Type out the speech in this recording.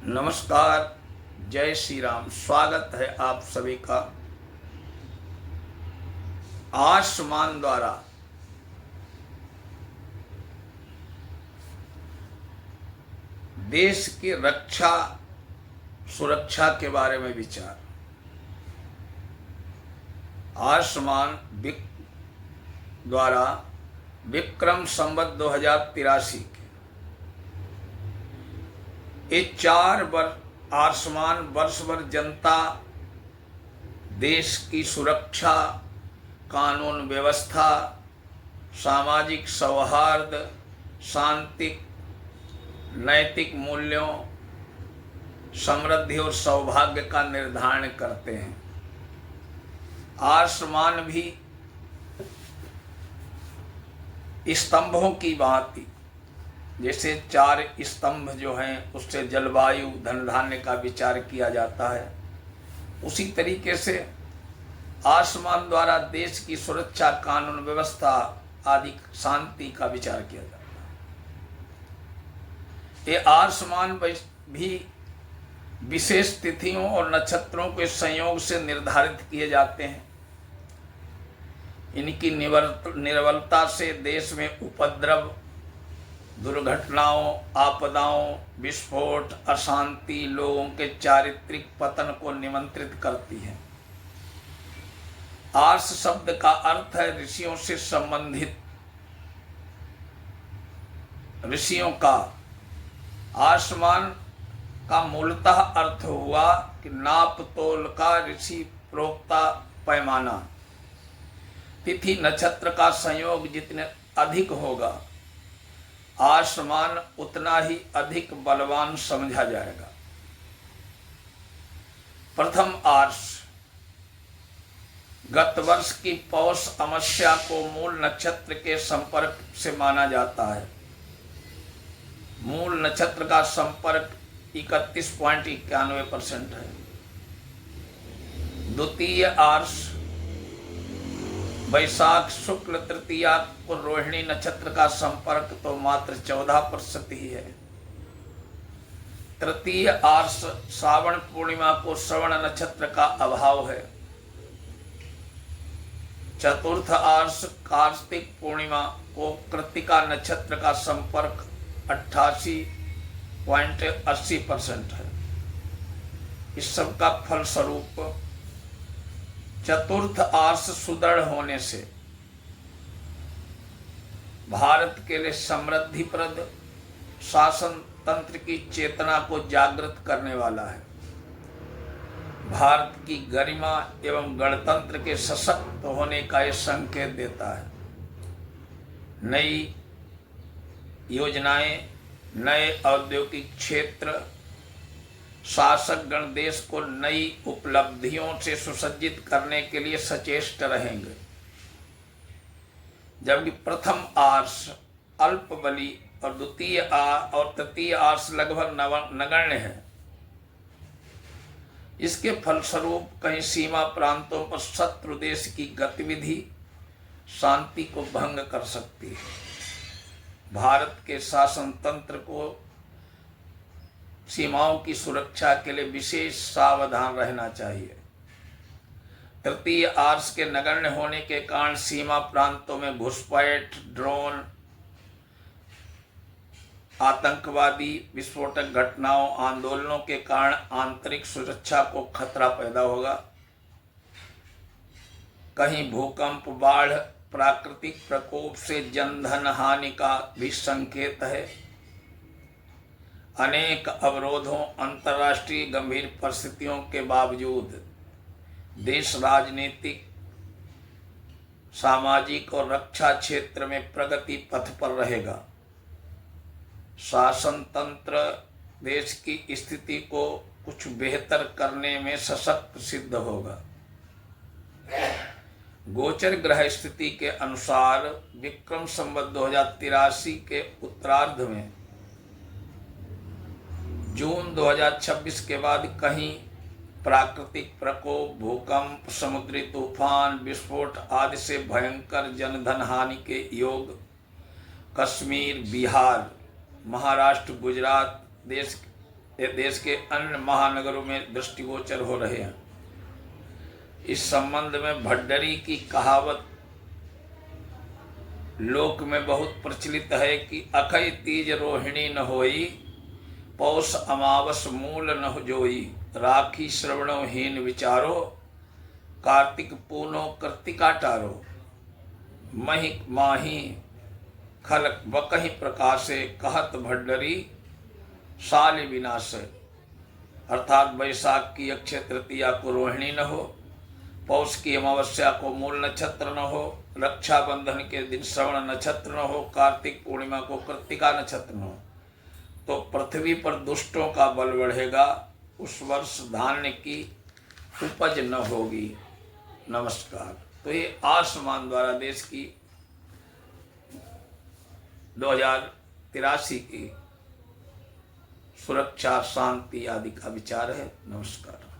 नमस्कार, जय श्री राम। स्वागत है आप सभी का। आयुष्मान द्वारा देश की रक्षा सुरक्षा के बारे में विचार। आयुष्मान द्वारा विक्रम संवत 2083 के ये 4 वर्ष आयुष्मान वर्ष भर जनता देश की सुरक्षा, कानून व्यवस्था, सामाजिक सौहार्द, शांति, नैतिक मूल्यों, समृद्धि और सौभाग्य का निर्धारण करते हैं। आयुष्मान भी स्तंभों की भांति, जैसे 4 स्तंभ जो हैं उससे जलवायु, धन धान्य का विचार किया जाता है, उसी तरीके से आयुष्मान द्वारा देश की सुरक्षा, कानून व्यवस्था आदि शांति का विचार किया जाता है। ये आयुष्मान भी विशेष तिथियों और नक्षत्रों के संयोग से निर्धारित किए जाते हैं। इनकी निर्बलता से देश में उपद्रव, दुर्घटनाओं, आपदाओं, विस्फोट, अशांति, लोगों के चारित्रिक पतन को निमंत्रित करती है। आर्ष शब्द का अर्थ है ऋषियों से संबंधित, ऋषियों का। आयुष्मान का मूलतः अर्थ हुआ कि नाप तोल का ऋषि प्रोक्ता पैमाना। तिथि नक्षत्र का संयोग जितने अधिक होगा, आयुष्मान उतना ही अधिक बलवान समझा जाएगा। प्रथम आर्ष गत वर्ष की पौष अमावस्या को मूल नक्षत्र के संपर्क से माना जाता है। मूल नक्षत्र का संपर्क 31.91% है। द्वितीय आर्ष वैशाख शुक्ल तृतीया को रोहिणी नक्षत्र का संपर्क तो मात्र 14% ही है। तृतीय आर्ष श्रावण पूर्णिमा को श्रवण नक्षत्र का अभाव है। चतुर्थ आर्ष कार्तिक पूर्णिमा को कृत्तिका नक्षत्र का संपर्क 88.80% है। इस सब का फलस्वरूप चतुर्थ आर्ष सुदृढ़ होने से भारत के लिए समृद्धिप्रद शासन तंत्र की चेतना को जागृत करने वाला है। भारत की गरिमा एवं गणतंत्र के सशक्त होने का यह संकेत देता है। नई योजनाएं, नए औद्योगिक क्षेत्र, शासक गण देश को नई उपलब्धियों से सुसज्जित करने के लिए सचेष्ट रहेंगे। जबकि प्रथम आर्ष अल्प बली और द्वितीय और तृतीय आर्ष लगभग नगण्य है। इसके फलस्वरूप कहीं सीमा प्रांतों पर शत्रु देश की गतिविधि शांति को भंग कर सकती है। भारत के शासन तंत्र को सीमाओं की सुरक्षा के लिए विशेष सावधान रहना चाहिए। तृतीय आर्ष के नगण्य होने के कारण सीमा प्रांतों में घुसपैठ, ड्रोन, आतंकवादी, विस्फोटक घटनाओं, आंदोलनों के कारण आंतरिक सुरक्षा को खतरा पैदा होगा। कहीं भूकंप, बाढ़, प्राकृतिक प्रकोप से जनधन हानि का भी संकेत है। अनेक अवरोधों, अंतर्राष्ट्रीय गंभीर परिस्थितियों के बावजूद देश राजनीतिक, सामाजिक और रक्षा क्षेत्र में प्रगति पथ पर रहेगा। शासन तंत्र देश की स्थिति को कुछ बेहतर करने में सशक्त सिद्ध होगा। गोचर ग्रह स्थिति के अनुसार विक्रम संवत 2083 के उत्तरार्ध में जून 2026 के बाद कहीं प्राकृतिक प्रकोप, भूकंप, समुद्री तूफान, विस्फोट आदि से भयंकर जनधन हानि के योग कश्मीर, बिहार, महाराष्ट्र, गुजरात देश ये देश के अन्य महानगरों में दृष्टिगोचर हो रहे हैं। इस संबंध में भड्डरी की कहावत लोक में बहुत प्रचलित है कि अखय तीज रोहिणी न होई, पौष अमावस मूल न जोई, राखी श्रवणो हीन विचारो, कार्तिक पूनो कृतिका टारो, मही माही खलक बकही प्रकाशे, कहत भड्डरी साल विनाश। अर्थात वैशाख की अक्षय तृतीया को रोहिणी न हो, पौष की अमावस्या को मूल नक्षत्र न हो, रक्षाबंधन के दिन श्रवण नक्षत्र न हो, कार्तिक पूर्णिमा को कृत्तिका नक्षत्र न हो, तो पृथ्वी पर दुष्टों का बल बढ़ेगा, उस वर्ष धान्य की उपज न होगी। नमस्कार। तो ये आसमान द्वारा देश की 2083 की सुरक्षा, शांति आदि का विचार है। नमस्कार।